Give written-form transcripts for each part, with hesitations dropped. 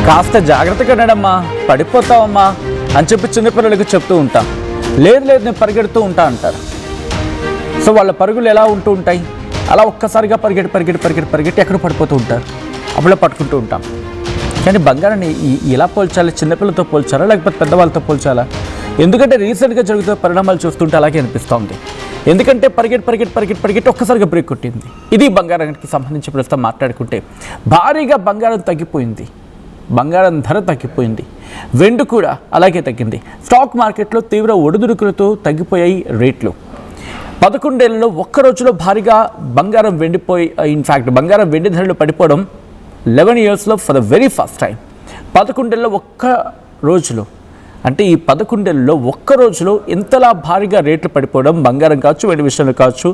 కాస్త జాగ్రత్తగా నడమ్మా, పడిపోతావమ్మా అని చెప్పి చిన్నపిల్లలకు చెప్తూ ఉంటాం. లేదు నేను పరిగెడుతూ ఉంటా అంటారు. సో వాళ్ళ పరుగులు ఎలా ఉంటూ ఉంటాయి, అలా ఒక్కసారిగా పరిగెట్టి ఎక్కడ పడిపోతూ ఉంటారు, అప్పుడే పట్టుకుంటూ ఉంటాం. కానీ బంగారాన్ని ఇలా పోల్చాలి, చిన్నపిల్లలతో పోల్చాలా లేకపోతే పెద్దవాళ్ళతో పోల్చాలా? ఎందుకంటే రీసెంట్గా జరుగుతున్న పరిణామాలు చూస్తుంటే అలాగే అనిపిస్తోంది. ఎందుకంటే పరిగెట్టి ఒక్కసారిగా బ్రేక్ కొట్టింది. ఇది బంగారానికి సంబంధించి ప్రస్తుతం మాట్లాడుకుంటే భారీగా బంగారం తగ్గిపోయింది, బంగారం ధర తగ్గిపోయింది, వెండి కూడా అలాగే తగ్గింది. స్టాక్ మార్కెట్లో తీవ్ర ఒడిదుడుకులతో తగ్గిపోయాయి రేట్లు. 11 ఏళ్లలో ఒక్క రోజులో భారీగా బంగారం వెండిపోయి, ఇన్ఫ్యాక్ట్ బంగారం వెండి ధరలు పడిపోవడం 11 ఇయర్స్లో for the very first time. 11 ఏళ్ళలో ఒక్క రోజులో, అంటే ఈ 11 ఏళ్ళలో ఒక్క రోజులో ఇంతలా భారీగా రేట్లు పడిపోవడం బంగారం కావచ్చు, వెండి విషయంలో కావచ్చు,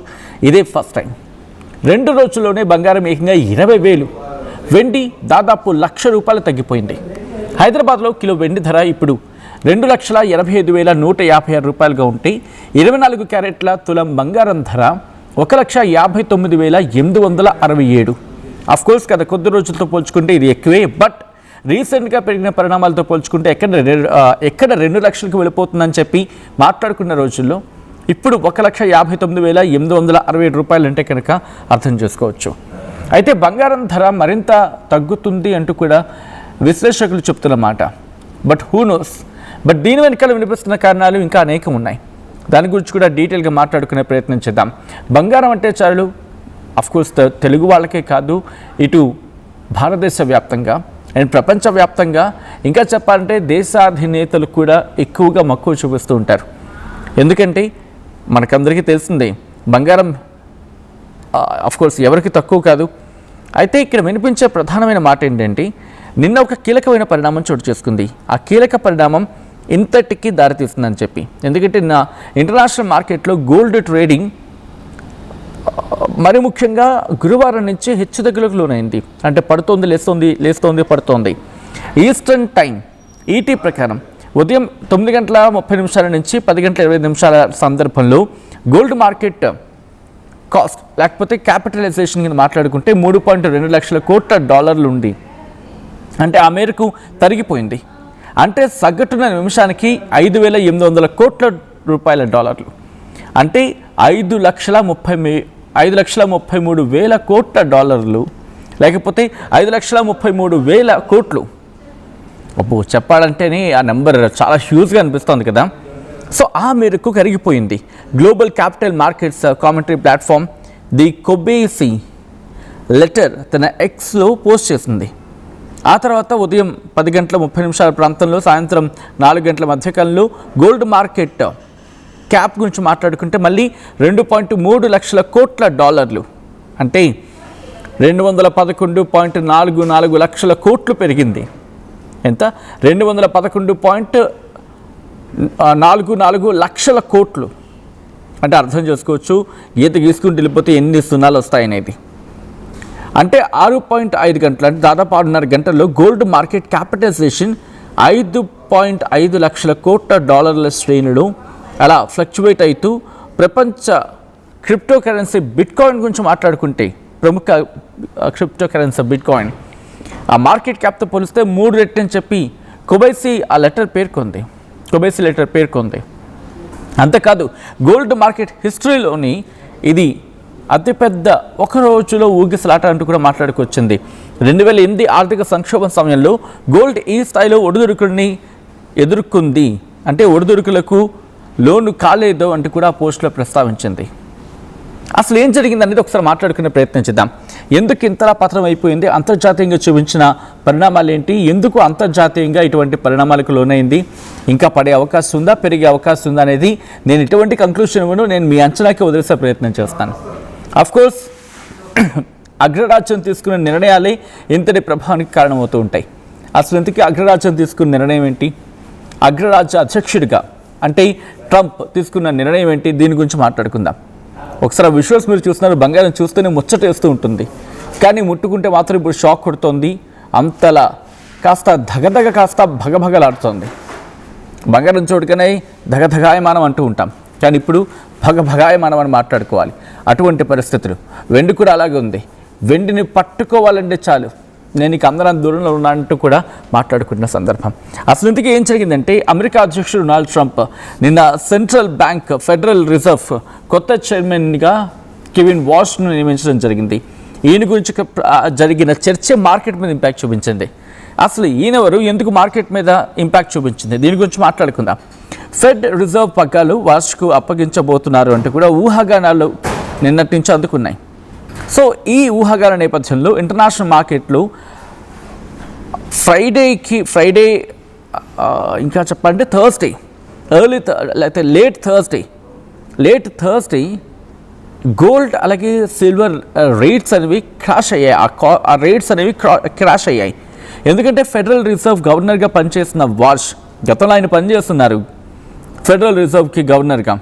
ఇదే ఫస్ట్ టైం. 2 రోజుల్లోనే బంగారం ఏకంగా 20,000, వెండి దాదాపు ₹1,00,000 తగ్గిపోయింది. హైదరాబాద్లో కిలో వెండి ధర ఇప్పుడు 2,85,156 ఉంటే 24 క్యారెట్ల తులం బంగారం ధర 1,59,867. అఫ్కోర్స్ గత కొద్ది రోజులతో పోల్చుకుంటే ఇది ఎక్కువే, బట్ రీసెంట్గా పెరిగిన పరిణామాలతో పోల్చుకుంటే ఎక్కడ 2 లక్షలకు వెళ్ళిపోతుందని చెప్పి మాట్లాడుకున్న రోజుల్లో ఇప్పుడు 1,59,867 అంటే కనుక అర్థం చేసుకోవచ్చు. అయితే బంగారం ధర మరింత తగ్గుతుంది అంటూ కూడా విశ్లేషకులు చెప్తున్నమాట. బట్ హూ నోస్, బట్ దీని వెనకాల వినిపిస్తున్న కారణాలు ఇంకా అనేకం ఉన్నాయి. దాని గురించి కూడా డీటెయిల్గా మాట్లాడుకునే ప్రయత్నం చేద్దాం. బంగారం అంటే చాలు, అఫ్కోర్స్ తెలుగు వాళ్ళకే కాదు, ఇటు భారతదేశ వ్యాప్తంగా అండ్ ప్రపంచవ్యాప్తంగా, ఇంకా చెప్పాలంటే దేశాధినేతలు కూడా ఎక్కువగా మక్కువ చూపిస్తూ ఉంటారు. ఎందుకంటే మనకందరికీ తెలిసిందే బంగారం అఫ్కోర్స్ ఎవరికి తక్కువ కాదు. అయితే ఇక్కడ వినిపించే ప్రధానమైన మాట ఏంటంటే, నిన్న ఒక కీలకమైన పరిణామం చోటు చేసుకుంది. ఆ కీలక పరిణామం ఇంతటికి దారితీస్తుందని చెప్పి, ఎందుకంటే నా ఇంటర్నేషనల్ మార్కెట్లో గోల్డ్ ట్రేడింగ్ మరి ముఖ్యంగా గురువారం నుంచి హెచ్చుతగ్గులకు లోనైంది. అంటే పడుతోంది, పడుతోంది. ఈస్టర్న్ టైం ఈటీ ప్రకారం ఉదయం 9:30 నుంచి 10:25 సందర్భంలో గోల్డ్ మార్కెట్ కాస్ట్ లేకపోతే క్యాపిటలైజేషన్ కింద మాట్లాడుకుంటే $3.2 లక్షల కోట్ల ఉంది. అంటే ఆ మేరకు తరిగిపోయింది. అంటే సగటున నిమిషానికి 5,800 కోట్ల రూపాయల డాలర్లు, అంటే 5,33,000 కోట్ల డాలర్లు, లేకపోతే 5,33,000 కోట్లు. అబ్బో, చెప్పాలంటేనే ఆ నెంబర్ చాలా హ్యూజ్గా అనిపిస్తుంది కదా. సో ఆ మేరకు కరిగిపోయింది. Global capital markets commentary platform the Kobeissi letter తన ఎక్స్లో పోస్ట్ చేసింది. ఆ తర్వాత ఉదయం 10:30 ప్రాంతంలో, సాయంత్రం 4 గంటల మధ్యకాలంలో గోల్డ్ మార్కెట్ క్యాప్ గురించి మాట్లాడుకుంటే మళ్ళీ 2.3 లక్షల కోట్ల డాలర్లు, అంటే 211.44 లక్షల కోట్లు పెరిగింది. ఎంత? 211.44 లక్షల కోట్లు. అంటే అర్థం చేసుకోవచ్చు ఈత గీసుకుంటూ వెళ్ళిపోతే ఎన్ని సున్నాలు వస్తాయనేది. అంటే 6.5 గంటలు, అంటే దాదాపు 6.5 గంటల్లో గోల్డ్ మార్కెట్ క్యాపిటలైజేషన్ 5.5 లక్షల కోట్ల డాలర్ల శ్రేణులు అలా ఫ్లక్చువేట్ అవుతూ, ప్రపంచ క్రిప్టో కరెన్సీ బిట్కాయిన్ గురించి మాట్లాడుకుంటే, ప్రముఖ క్రిప్టో కరెన్సీ బిట్కాయిన్ ఆ మార్కెట్ క్యాప్తో పోలిస్తే 3 రెట్లు అని చెప్పి కొబేసి లెటర్ పేర్కొంది. అంతేకాదు, గోల్డ్ మార్కెట్ హిస్టరీలోని ఇది అతిపెద్ద ఒక రోజులో ఊగిసలాట అంటూ కూడా మాట్లాడుకొచ్చింది. 2008 ఆర్థిక సంక్షోభం సమయంలో గోల్డ్ ఈ స్థాయిలో ఒడిదుడుకుల్ని ఎదుర్కొంది, అంటే ఒడిదుడుకులకు లోను కాలేదు అంటూ కూడా పోస్టులో ప్రస్తావించింది. అసలు ఏం జరిగింది అనేది ఒకసారి మాట్లాడుకునే ప్రయత్నం చేద్దాం. ఎందుకు ఇంతలా పతనం అయిపోయింది, అంతర్జాతీయంగా చూపించిన పరిణామాలు ఏంటి, ఎందుకు అంతర్జాతీయంగా ఇటువంటి పరిణామాలకు లోనైంది, ఇంకా పడే అవకాశం ఉందా, పెరిగే అవకాశం ఉందా అనేది నేను ఇటువంటి కంక్లూషన్ ఇవ్వను, నేను మీ అంచనాకి వదిలేసే ప్రయత్నం చేస్తాను. అఫ్కోర్స్ అగ్రరాజ్యం తీసుకున్న నిర్ణయాలే ఇంతటి ప్రభావానికి కారణమవుతూ ఉంటాయి. అసలు ఇంతకీ అగ్రరాజ్యం తీసుకున్న నిర్ణయం ఏంటి, అగ్రరాజ్య అధ్యక్షుడిగా అంటే ట్రంప్ తీసుకున్న నిర్ణయం ఏంటి, దీని గురించి మాట్లాడుకుందాం. ఒకసారి విజువల్స్ మీరు చూస్తున్నారు, బంగారం చూస్తూనే ముచ్చటేస్తూ ఉంటుంది, కానీ ముట్టుకుంటే మాత్రం ఇప్పుడు షాక్ కొడుతోంది. అంతలా కాస్త ధగధగ కాస్త భగభగలాడుతోంది. బంగారం చోటుకనే ధగధగాయమానం అంటూ ఉంటాం, కానీ ఇప్పుడు భగభగాయమానం అని మాట్లాడుకోవాలి. అటువంటి పరిస్థితులు. వెండి కూడా అలాగే ఉంది. వెండిని పట్టుకోవాలంటే చాలు నేను నీకు అందరం దూరంలో ఉన్నా అంటూ కూడా మాట్లాడుకుంటున్న సందర్భం. అసలు ఇంతకీ ఏం జరిగిందంటే అమెరికా అధ్యక్షుడు డొనాల్డ్ ట్రంప్ నిన్న సెంట్రల్ బ్యాంక్ ఫెడరల్ రిజర్వ్ కొత్త చైర్మన్గా కెవిన్ వాష్ను నియమించడం జరిగింది. ఈయన గురించి జరిగిన చర్చ మార్కెట్ మీద ఇంపాక్ట్ చూపించింది. అసలు ఈయనెవరు, ఎందుకు మార్కెట్ మీద ఇంపాక్ట్ చూపించింది, దీని గురించి మాట్లాడుకుందాం. ఫెడ్ రిజర్వ్ పగ్గాలు వాష్కు అప్పగించబోతున్నారు అంటూ కూడా ఊహాగానాలు నిన్నటి నుంచి అందుకున్నాయి. సో ఈ ఊహాగాన నేపథ్యంలో ఇంటర్నేషనల్ మార్కెట్లు ఫ్రైడే ఇంకా చెప్పాలంటే థర్స్డే లేకపోతే లేట్ థర్స్డే గోల్డ్ అలాగే సిల్వర్ రేట్స్ అనేవి క్రాష్ అయ్యాయి. ఆ రేట్స్ అనేవి క్రాష్ అయ్యాయి. ఎందుకంటే ఫెడరల్ రిజర్వ్ గవర్నర్గా పనిచేస్తున్న వాష్, గతంలో ఆయన పనిచేస్తున్నారు ఫెడరల్ రిజర్వ్కి గవర్నర్గా.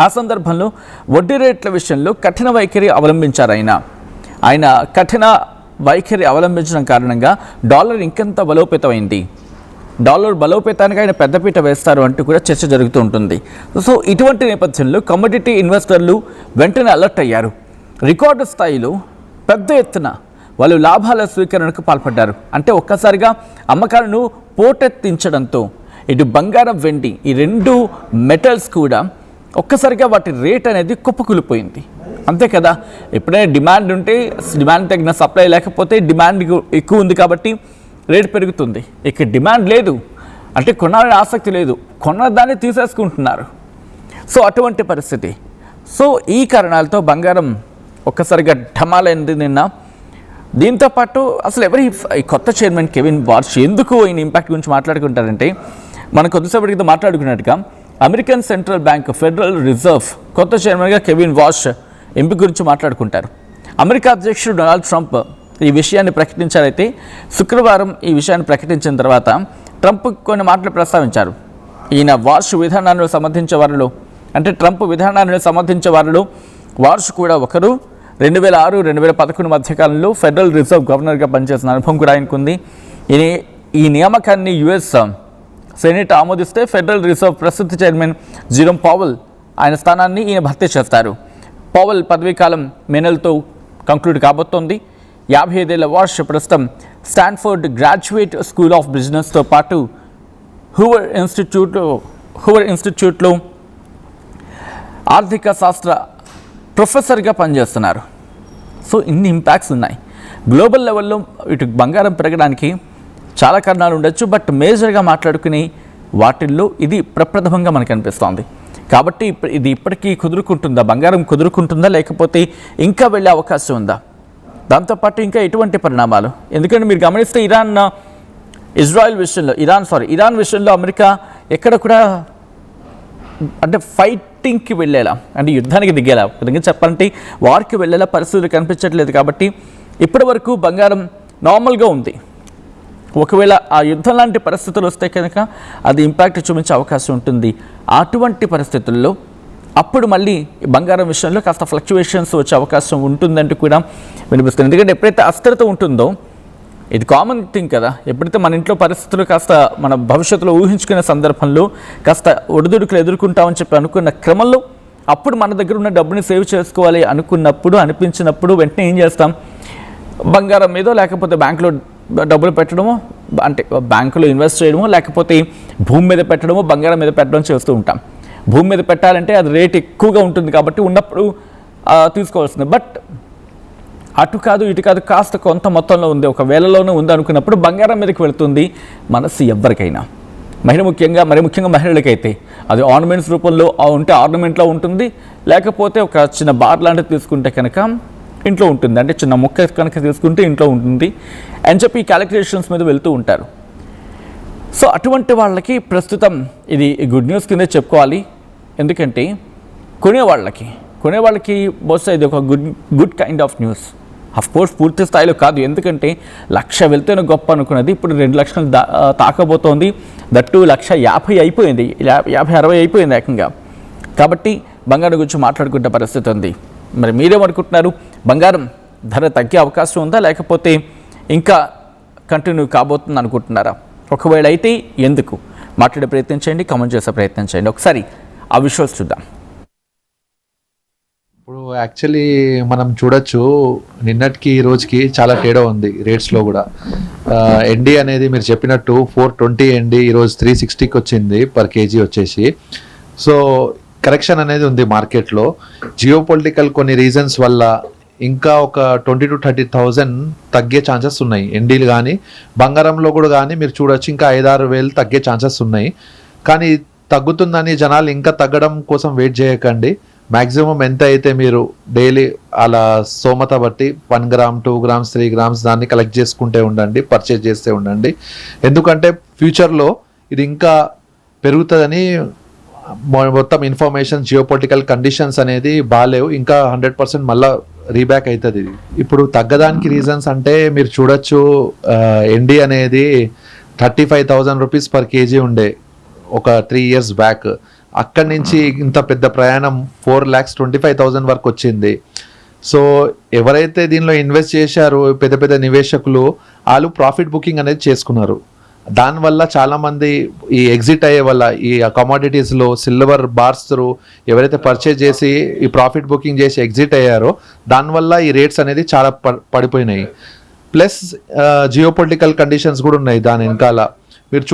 ఆ సందర్భంలో వడ్డీ రేట్ల విషయంలో కఠిన వైఖరి అవలంబించారు. ఆయన కఠిన వైఖరి అవలంబించడం కారణంగా డాలర్ ఇంకెంత బలోపేతమైంది. డాలర్ బలోపేతానికి ఆయన పెద్దపీట వేస్తారు అంటూ కూడా చర్చ జరుగుతూ ఉంటుంది. సో ఇటువంటి నేపథ్యంలో కమోడిటీ ఇన్వెస్టర్లు వెంటనే అలర్ట్ అయ్యారు. రికార్డు స్థాయిలో పెద్ద ఎత్తున వాళ్ళు లాభాల స్వీకరణకు పాల్పడ్డారు. అంటే ఒక్కసారిగా అమ్మకాలను పోటెత్తించడంతో ఇటు బంగారం, వెండి ఈ రెండు మెటల్స్ కూడా ఒక్కసారిగా వాటి రేట్ అనేది కుప్పకూలిపోయింది. అంతే కదా, ఎప్పుడైనా డిమాండ్ ఉంటే డిమాండ్ తగిన సప్లై లేకపోతే డిమాండ్ ఎక్కువ ఉంది కాబట్టి రేట్ పెరుగుతుంది. ఇక డిమాండ్ లేదు అంటే కొనాలని ఆసక్తి లేదు, కొన్నదాన్ని తీసేసుకుంటున్నారు. సో అటువంటి పరిస్థితి. సో ఈ కారణాలతో బంగారం ఒక్కసారిగా ఢమాలైంది నిన్న. దీంతోపాటు అసలు ఈ కొత్త చైర్మన్ కెవిన్ వాష్ ఎందుకు ఈయన ఇంపాక్ట్ గురించి మాట్లాడుకుంటారంటే, మనం కొద్దిసేపటి క్రితం మాట్లాడుకున్నట్టుగా American central bank federal reserve కొత్త చైర్మన్గా కెవిన్ వాష్ ఎంపిక గురించి మాట్లాడుకుంటారు. అమెరికా అధ్యక్షుడు డొనాల్డ్ ట్రంప్ ఈ విషయాన్ని ప్రకటించారైతే శుక్రవారం ఈ విషయాన్ని ప్రకటించిన తర్వాత ట్రంప్ కొన్ని మాటలు ప్రస్తావించారు. ఈయన వాష్ విధానాన్ని సమర్థించే వారిలో, అంటే ట్రంప్ విధానాన్ని సమర్థించే వారిలో వాష్ కూడా ఒకరు. 2006-2011 మధ్యకాలంలో ఫెడరల్ రిజర్వ్ గవర్నర్గా పనిచేసిన అనుభవం కూడా ఆయనకుంది. ఈ నియామకాన్ని యుఎస్ సెనేట్ ఆమోదిస్తే ఫెడరల్ రిజర్వ్ ప్రస్తుత చైర్మన్ జెరోమ్ పవెల్ ఆయన స్థానాన్ని ఈయన భర్తీ చేస్తారు. పవెల్ పదవీకాలం మే నెలతో కంక్లూడ్ కాబోతోంది. 55 ఏళ్ల వాష్ ప్రస్తుతం స్టాన్ఫోర్డ్ గ్రాడ్యుయేట్ స్కూల్ ఆఫ్ బిజినెస్తో పాటు హూవర్ ఇన్స్టిట్యూట్లో ఆర్థిక శాస్త్ర ప్రొఫెసర్గా పనిచేస్తున్నారు. సో ఇన్ని ఇంపాక్ట్స్ ఉన్నాయి. గ్లోబల్ లెవెల్లో ఇటు బంగారం పెరగడానికి చాలా కారణాలు ఉండొచ్చు, బట్ మేజర్గా మాట్లాడుకుని వాటిల్లో ఇది ప్రప్రథమంగా మనకు అనిపిస్తోంది. కాబట్టి ఇది ఇప్పటికీ కుదురుకుంటుందా, బంగారం కుదురుకుంటుందా, లేకపోతే ఇంకా వెళ్ళే అవకాశం ఉందా? దాంతోపాటు ఇంకా ఎటువంటి పరిణామాలు? ఎందుకంటే మీరు గమనిస్తే ఇరాన్ విషయంలో అమెరికా ఎక్కడ కూడా అంటే ఫైటింగ్కి వెళ్ళేలా, అంటే యుద్ధానికి దిగేలా, విధంగా చెప్పాలంటే వార్కి వెళ్ళేలా పరిస్థితులు కనిపించట్లేదు. కాబట్టి ఇప్పటి వరకు బంగారం నార్మల్గా ఉంది. ఒకవేళ ఆ యుద్ధం లాంటి పరిస్థితులు వస్తే కనుక అది ఇంపాక్ట్ చూపించే అవకాశం ఉంటుంది. అటువంటి పరిస్థితుల్లో అప్పుడు మళ్ళీ బంగారం విషయంలో కాస్త ఫ్లక్చువేషన్స్ వచ్చే అవకాశం ఉంటుందంటూ కూడా వినిపిస్తుంది. ఎందుకంటే ఎప్పుడైతే అస్థిరత ఉంటుందో, ఇది కామన్ థింగ్ కదా, ఎప్పుడైతే మన ఇంట్లో పరిస్థితులు కాస్త మన భవిష్యత్తులో ఊహించుకునే సందర్భంలో కాస్త ఒడిదుడుకులు ఎదుర్కొంటామని చెప్పి అనుకున్న క్రమంలో అప్పుడు మన దగ్గర ఉన్న డబ్బుని సేవ్ చేసుకోవాలి అనిపించినప్పుడు వెంటనే ఏం చేస్తాం, బంగారం మీదో లేకపోతే బ్యాంకులో డబ్బులు పెట్టడమో, అంటే బ్యాంకులో ఇన్వెస్ట్ చేయడమో, లేకపోతే భూమి మీద పెట్టడమో, బంగారం మీద పెట్టడం చేస్తూ ఉంటాం. భూమి మీద పెట్టాలంటే అది రేట్ ఎక్కువగా ఉంటుంది కాబట్టి ఉన్నప్పుడు తీసుకోవాల్సింది. బట్ అటు కాదు ఇటు కాదు, కాస్త కొంత మొత్తంలో ఉంది, ఒక వేలలోనే ఉంది అనుకున్నప్పుడు బంగారం మీదకి వెళుతుంది మనసు ఎవరికైనా. మరి ముఖ్యంగా మహిళలకైతే అది ఆర్నమెంట్స్ రూపంలో ఉంటే ఆర్నమెంట్లో ఉంటుంది, లేకపోతే ఒక చిన్న బార్ లాంటిది తీసుకుంటే కనుక ఇంట్లో ఉంటుంది, అంటే చిన్న ముక్క కనుక తీసుకుంటే ఇంట్లో ఉంటుంది అని చెప్పి ఈ క్యాలిక్యులేషన్స్ మీద వెళ్తూ ఉంటారు. సో అటువంటి వాళ్ళకి ప్రస్తుతం ఇది గుడ్ న్యూస్ కిందే చెప్పుకోవాలి. ఎందుకంటే కొనేవాళ్ళకి బహుశా ఇది ఒక good kind of news. Of course పూర్తి స్థాయిలో కాదు, ఎందుకంటే 1,00,000 వెళ్తేనే గొప్ప అనుకున్నది ఇప్పుడు 2 లక్షలు తాకబోతోంది. దట్టు 1,50,000 అయిపోయింది, 50-60 అయిపోయింది ఏకంగా. కాబట్టి బంగారం గురించి మాట్లాడుకునే పరిస్థితి ఉంది. మరి మీరేమనుకుంటున్నారు? బంగారం ధర తగ్గే అవకాశం ఉందా, లేకపోతే ఇంకా కంటిన్యూ కాబోతుంది అనుకుంటున్నారా? ఒకవేళ అయితే ఎందుకు మాట్లాడే ప్రయత్నం చేయండి, కామెంట్ చేసే ప్రయత్నం చేయండి. ఒకసారి ఆ విజువల్స్ చూద్దాం. ఇప్పుడు యాక్చువల్లీ మనం చూడొచ్చు నిన్నటికి ఈ రోజుకి చాలా తేడా ఉంది రేట్స్లో కూడా. ఎన్డి అనేది మీరు చెప్పినట్టు 420 ఎన్డి ఈరోజు 360కి వచ్చింది పర్ కేజీ వచ్చేసి. సో కరెక్షన్ అనేది ఉంది మార్కెట్లో. జియో పొలిటికల్ కొన్ని రీజన్స్ వల్ల ఇంకా ఒక 20,000 to 30,000 తగ్గే ఛాన్సెస్ ఉన్నాయి. ఎన్డీలు కానీ బంగారంలో కూడా కానీ మీరు చూడొచ్చు ఇంకా 5-6 వేలు తగ్గే ఛాన్సెస్ ఉన్నాయి. కానీ తగ్గుతుందని జనాలు ఇంకా తగ్గడం కోసం వెయిట్ చేయకండి. మ్యాక్సిమం ఎంత అయితే మీరు డైలీ అలా స్తోమత బట్టి 1 గ్రామ్ 2 గ్రామ్స్ 3 గ్రామ్స్ దాన్ని కలెక్ట్ చేసుకుంటే ఉండండి, పర్చేజ్ చేస్తే ఉండండి. ఎందుకంటే ఫ్యూచర్లో ఇది ఇంకా పెరుగుతుందని మొత్తం ఇన్ఫర్మేషన్ జియోపొలిటికల్ కండిషన్స్ అనేది బాగాలేవు, ఇంకా 100% మళ్ళీ రీబ్యాక్ అవుతుంది ఇది. ఇప్పుడు తగ్గడానికి రీజన్స్ అంటే మీరు చూడొచ్చు ఎన్డి అనేది 35,000 రూపీస్ పర్ కేజీ ఉండే ఒక 3 years బ్యాక్. అక్కడి నుంచి ఇంత పెద్ద ప్రయాణం 4,25,000 వరకు వచ్చింది. సో ఎవరైతే దీనిలో ఇన్వెస్ట్ చేశారో పెద్ద పెద్ద నివేశకులు వాళ్ళు ప్రాఫిట్ బుకింగ్ అనేది చేసుకున్నారు. దానివల్ల చాలామంది ఈ ఎగ్జిట్ అయ్యే వల్ల ఈ కమాడిటీస్లో సిల్వర్ బార్స్ ఎవరైతే పర్చేజ్ చేసి ఈ ప్రాఫిట్ బుకింగ్ చేసి ఎగ్జిట్ అయ్యారో దానివల్ల ఈ రేట్స్ అనేది చాలా పడిపోయినాయి. ప్లస్ జియోపొలిటికల్ కండిషన్స్ కూడా ఉన్నాయి దాని వెనకాల. మీరు